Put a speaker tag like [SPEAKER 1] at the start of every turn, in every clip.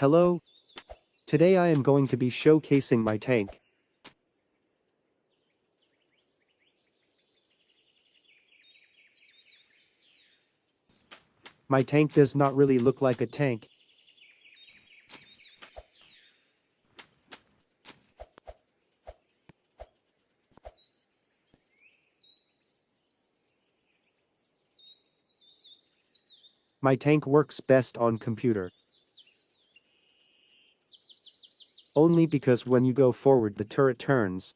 [SPEAKER 1] Hello. Today I am going to be showcasing my tank. My tank does not really look like a tank. My tank works best on computer. Only because when you go forward the turret turns.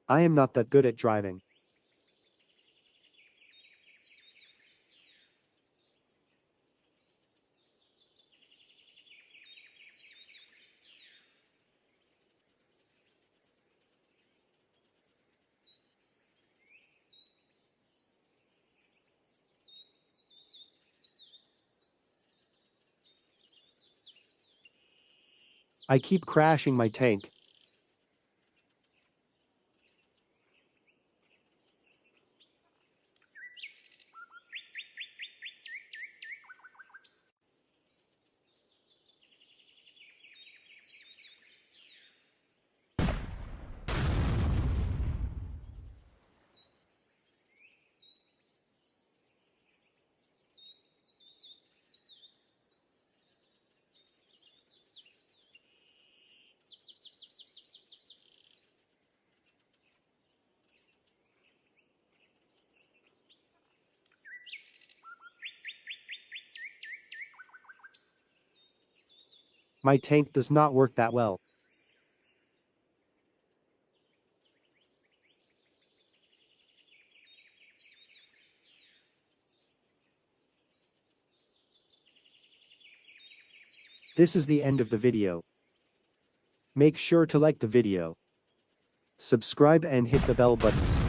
[SPEAKER 1] I am not that good at driving. I keep crashing my tank. My tank does not work that well. This is the end of the video. Make sure to like the video, subscribe and hit the bell button.